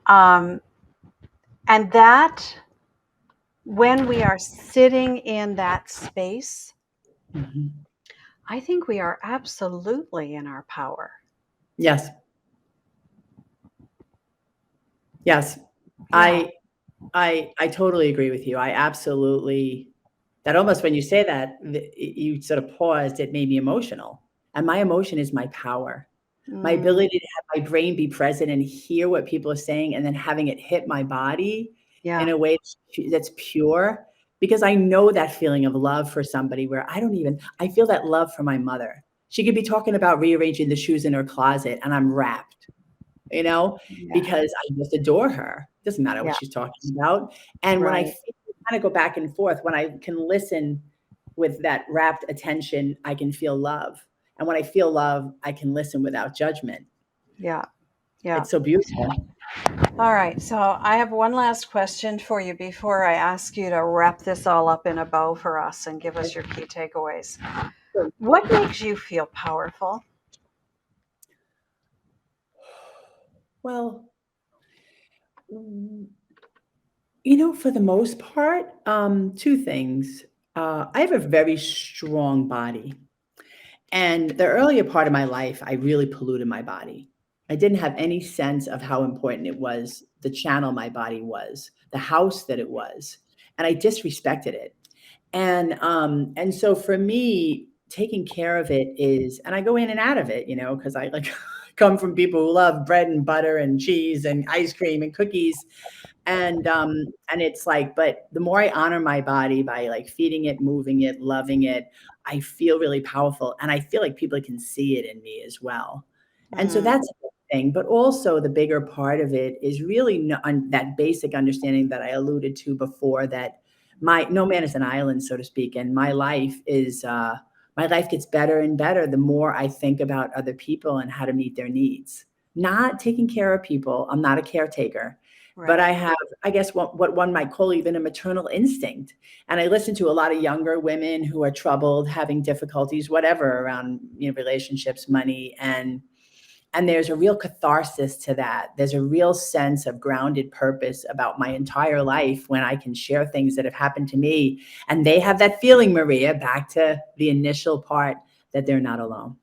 Speaker 1: Um, and that, when we are sitting in that space,
Speaker 2: Mhm.
Speaker 1: I think we are absolutely in our power.
Speaker 2: Yes. Yes.
Speaker 1: Yeah.
Speaker 2: I totally agree with you. I absolutely that almost when you say that, you sort of paused, it made me emotional. And my emotion is my power. My
Speaker 1: Mm,
Speaker 2: ability to have my brain be present and hear what people are saying and then having it hit my body in
Speaker 1: yeah.
Speaker 2: a way that's pure because I know that feeling of love for somebody where I feel that love for my mother. She could be talking about rearranging the shoes in her closet and I'm rapt, you know,
Speaker 1: Yeah.
Speaker 2: because I just adore her. Doesn't matter what
Speaker 1: Yeah.
Speaker 2: she's talking about. And when I
Speaker 1: Right.
Speaker 2: feel, kind of go back and forth, when I can listen with that rapt attention, I can feel love. And when I feel love, I can listen without judgment.
Speaker 1: Yeah. Yeah.
Speaker 2: It's so beautiful.
Speaker 1: All right. So I have one last question for you before I ask you to wrap this all up in a bow for us and give us your key takeaways. What makes you feel powerful?
Speaker 2: Well, mm, for the most part, two things. I have a very strong body. And the earlier part of my life, I really polluted my body. I didn't have any sense of how important it was, the channel my body was, the house that it was, and I disrespected it. And so for me, taking care of it is, and I go in and out of it, because I like come from people who love bread and butter and cheese and ice cream and cookies. And it's like, but the more I honor my body by like feeding it, moving it, loving it, I feel really powerful. And I feel like people can see it in me as well. And so
Speaker 1: Mm,
Speaker 2: that's a good thing. But also the bigger part of it is really that basic understanding that I alluded to before, that no man is an island, so to speak. And my life gets better and better the more I think about other people and how to meet their needs. Not taking care of people. I'm not a caretaker, but
Speaker 1: right.
Speaker 2: I have, I guess, what one might call even a maternal instinct. And I listen to a lot of younger women who are troubled, having difficulties, whatever, around relationships, money, and there's a real catharsis to that. There's a real sense of grounded purpose about my entire life when I can share things that have happened to me, and they have that feeling, Maria, back to the initial part, that they're not alone.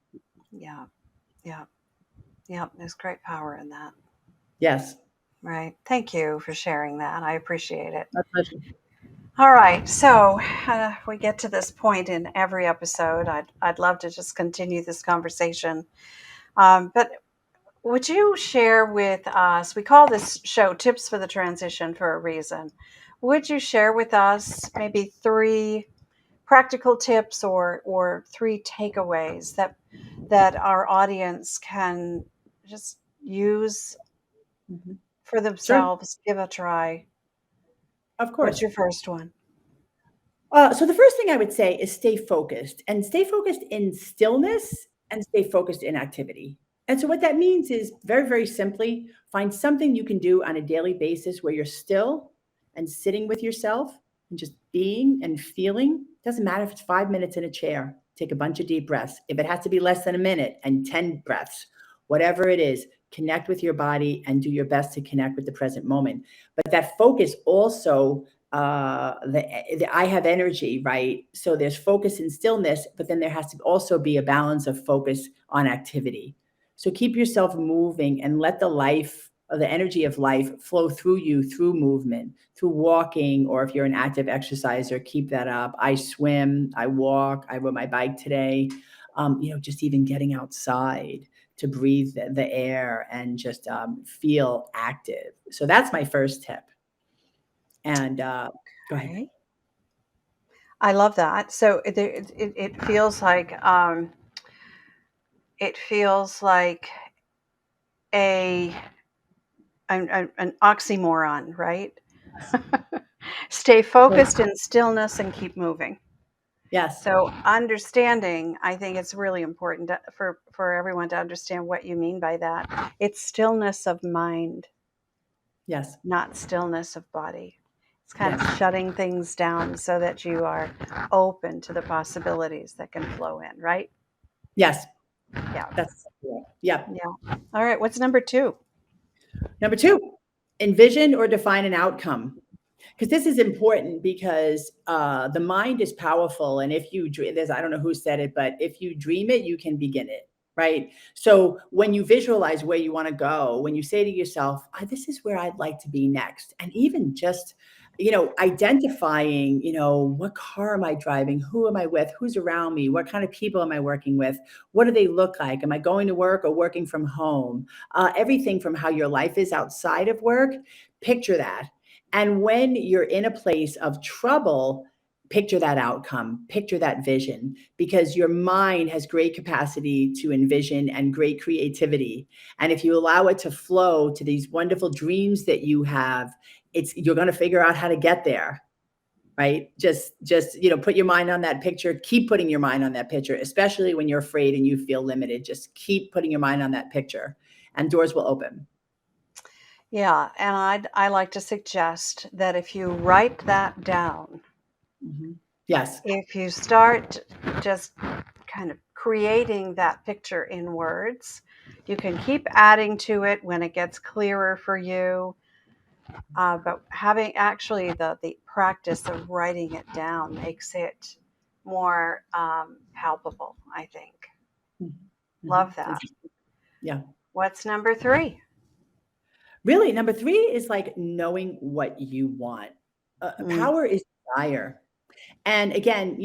Speaker 1: Yeah. Yeah. Yeah. There's great power in that.
Speaker 2: Yes,
Speaker 1: Right. Thank you for sharing that. I appreciate it.
Speaker 2: my pleasure.
Speaker 1: All right. So we get to this point in every episode. I'd love to just continue this conversation. But would you share with us? We call this show Tips for the Transition for a reason. Would you share with us maybe three practical tips or three takeaways that our audience can just use
Speaker 2: Mhm.
Speaker 1: for
Speaker 2: Sure,
Speaker 1: themselves, give a try?
Speaker 2: of
Speaker 1: What's
Speaker 2: course.
Speaker 1: your first one?
Speaker 2: So the first thing I would say is stay focused, and stay focused in stillness and stay focused in activity. And so what that means is very, very simply find something you can do on a daily basis where you're still and sitting with yourself and just being and feeling. Doesn't matter if it's 5 minutes in a chair. Take a bunch of deep breaths. If it has to be less than a minute and 10 breaths, whatever it is, connect with your body and do your best to connect with the present moment. But that focus also the I have energy, right? So there's focus and stillness, but then there has to also be a balance of focus on activity. So keep yourself moving and let the life or the energy of life flow through you through movement, through walking, or if you're an active exerciser, keep that up. I swim, I walk, I rode my bike today. Just even getting outside to breathe the air and just feel active. So that's my first tip. And go ahead.
Speaker 1: Okay. I love that. So it feels like a an oxymoron, right? Stay focused in stillness and keep moving.
Speaker 2: Yes,
Speaker 1: So understanding, I think it's really important for everyone to understand what you mean by that. It's stillness of mind,
Speaker 2: yes,
Speaker 1: not stillness of body. It's kind of
Speaker 2: yes,
Speaker 1: shutting things down so that you are open to the possibilities that can flow in, right?
Speaker 2: yes.
Speaker 1: Yeah.
Speaker 2: That's cool. Yeah.
Speaker 1: Yeah. All right. What's number two?
Speaker 2: Number two, envision or define an outcome. Because this is important because the mind is powerful. And if you dream, I don't know who said it, but if you dream it, you can begin it. Right. So when you visualize where you want to go, when you say to yourself, this is where I'd like to be next. And even just, identifying, what car am I driving? Who am I with? Who's around me? What kind of people am I working with? What do they look like? Am I going to work or working from home? Everything from how your life is outside of work, picture that. And when you're in a place of trouble, picture that outcome, picture that vision, because your mind has great capacity to envision and great creativity. And if you allow it to flow to these wonderful dreams that you have, you're going to figure out how to get there. Right. Just, put your mind on that picture. Keep putting your mind on that picture, especially when you're afraid and you feel limited. Just keep putting your mind on that picture and doors will open.
Speaker 1: Yeah, and I like to suggest that if you write that down,
Speaker 2: Mhm. Yes.
Speaker 1: if you start just kind of creating that picture in words, you can keep adding to it when it gets clearer for you. But having actually the practice of writing it down makes it more palpable, I think.
Speaker 2: Mhm.
Speaker 1: Love that.
Speaker 2: Yeah.
Speaker 1: What's number three?
Speaker 2: Really, number three is like knowing what you want.
Speaker 1: Mm.
Speaker 2: Power is desire. And again,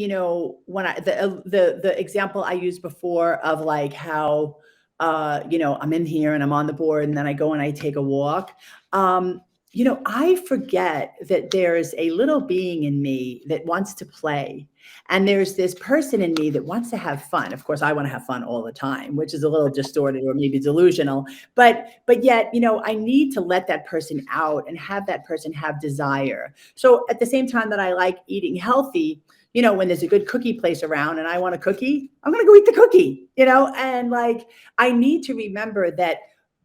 Speaker 2: when the example I used before of like how I'm in here and I'm on the board and then I go and I take a walk. I forget that there's a little being in me that wants to play. And there's this person in me that wants to have fun. Of course, I want to have fun all the time, which is a little distorted or maybe delusional. But yet, I need to let that person out and have that person have desire. So at the same time that I like eating healthy, when there's a good cookie place around and I want a cookie, I'm going to go eat the cookie, and like I need to remember that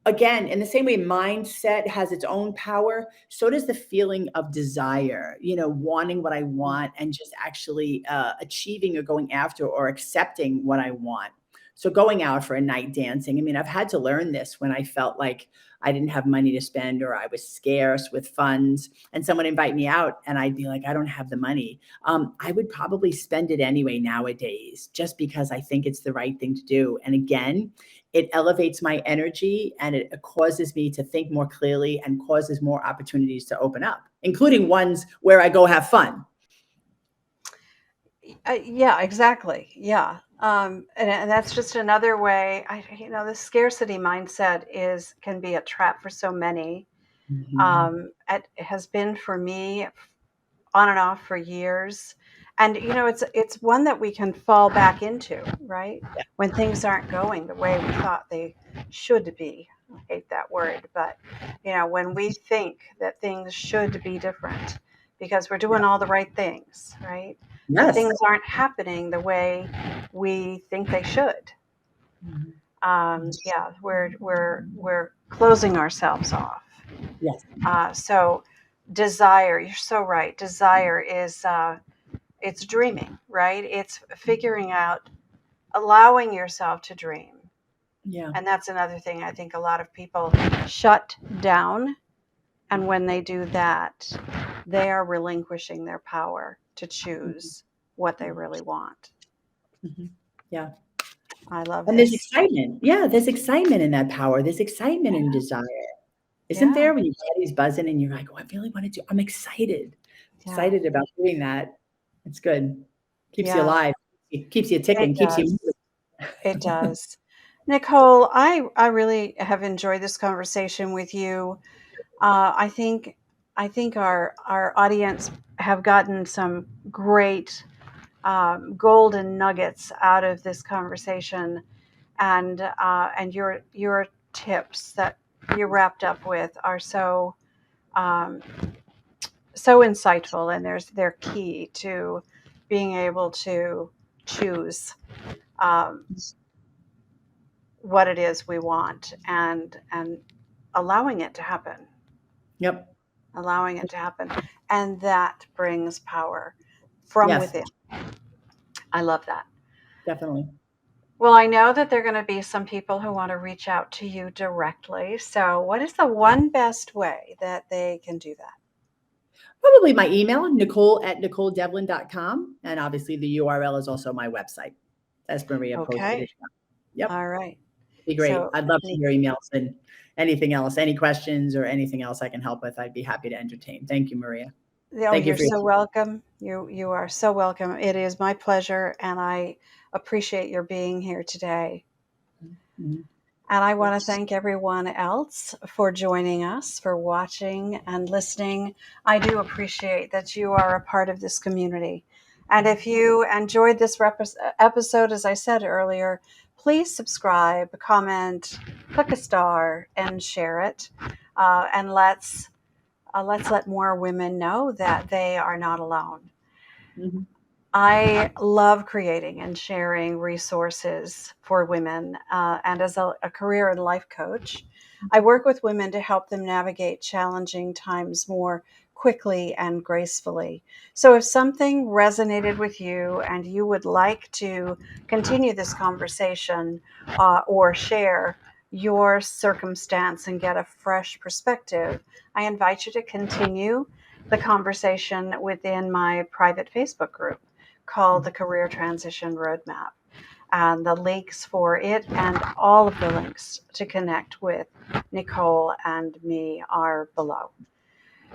Speaker 2: again, in the same way mindset has its own power, so does the feeling of desire, wanting what I want and just actually achieving or going after or accepting what I want. So going out for a night dancing, I mean, I've had to learn this when I felt like I didn't have money to spend or I was scarce with funds and someone invite me out and I'd be like, I don't have the money. I would probably spend it anyway nowadays just because I think it's the right thing to do. And again, it elevates my energy and it causes me to think more clearly and causes more opportunities to open up, including ones where I go have fun.
Speaker 1: Yeah, exactly. Yeah. And that's just another way. The scarcity mindset can be a trap for so many.
Speaker 2: Mhm.
Speaker 1: It has been for me on and off for years. And it's one that we can fall back into, right? When things aren't going the way we thought they should be. I hate that word, but when we think that things should be different because we're doing all the right things, right? that
Speaker 2: Yes.
Speaker 1: things aren't happening the way we think they should.
Speaker 2: Mhm.
Speaker 1: Yeah, we're closing ourselves off.
Speaker 2: Yes.
Speaker 1: So desire, you're so right. Desire is it's dreaming, right? It's figuring out, allowing yourself to dream.
Speaker 2: Yeah.
Speaker 1: And that's another thing I think a lot of people shut down. And when they do that, they are relinquishing their power to choose what they really want.
Speaker 2: Mhm. Yeah.
Speaker 1: I love
Speaker 2: And there's
Speaker 1: this.
Speaker 2: excitement. Yeah, there's excitement in that power. There's excitement in desire. Isn't
Speaker 1: Yeah.
Speaker 2: there when your body's buzzing and you're like, "Oh, I really want to do I'm excited.
Speaker 1: Yeah.
Speaker 2: Excited about doing that." It's good. Keeps you
Speaker 1: Yeah.
Speaker 2: alive. It keeps you
Speaker 1: It
Speaker 2: ticking, keeps you
Speaker 1: does. It
Speaker 2: moving.
Speaker 1: does. Nicole, I really have enjoyed this conversation with you. I think our audience have gotten some great golden nuggets out of this conversation, and your tips that you wrapped up with are um, so insightful, and they're key to being able to choose um, what it is we want, and allowing it to happen,
Speaker 2: Yep.
Speaker 1: allowing it to happen, and that brings power from
Speaker 2: Yes,
Speaker 1: within. I love that.
Speaker 2: definitely.
Speaker 1: Well, I know that there are going to be some people who want to reach out to you directly. So, what is the one best way that they can do that?
Speaker 2: Probably my email, Nicole@NicoleDevlin.com. And obviously the URL is also my website, as Maria posted
Speaker 1: Okay.
Speaker 2: it. Yep.
Speaker 1: All right.
Speaker 2: Be great.
Speaker 1: So,
Speaker 2: I'd love to hear emails and anything else, any questions or anything else I can help with. I'd be happy to entertain. Thank you, Maria.
Speaker 1: oh,
Speaker 2: Thank you
Speaker 1: you're
Speaker 2: for your
Speaker 1: so welcome. You are so welcome. It is my pleasure, and I appreciate your being here today.
Speaker 2: Mhm.
Speaker 1: And I want to thank everyone else for joining us, for watching and listening. I do appreciate that you are a part of this community. And if you enjoyed this episode, as I said earlier, please subscribe, comment, click a star, and share it. And let's let more women know that they are not alone.
Speaker 2: Mhm.
Speaker 1: I love creating and sharing resources for women. And as a career and life coach, I work with women to help them navigate challenging times more quickly and gracefully. So, if something resonated with you and you would like to continue this conversation or share your circumstance and get a fresh perspective, I invite you to continue the conversation within my private Facebook group called the Career Transition Roadmap. And the links for it and all of the links to connect with Nicole and me are below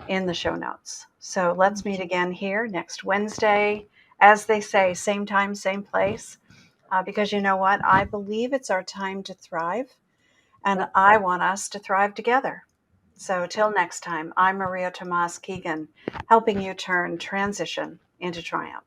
Speaker 1: in the show notes. So let's meet again here next Wednesday. As they say, same time, same place. Because you know what? I believe it's our time to thrive, and
Speaker 2: Yep.
Speaker 1: I want us to thrive together. So till next time, I'm Maria Tomás-Keegan, helping you turn transition into triumph.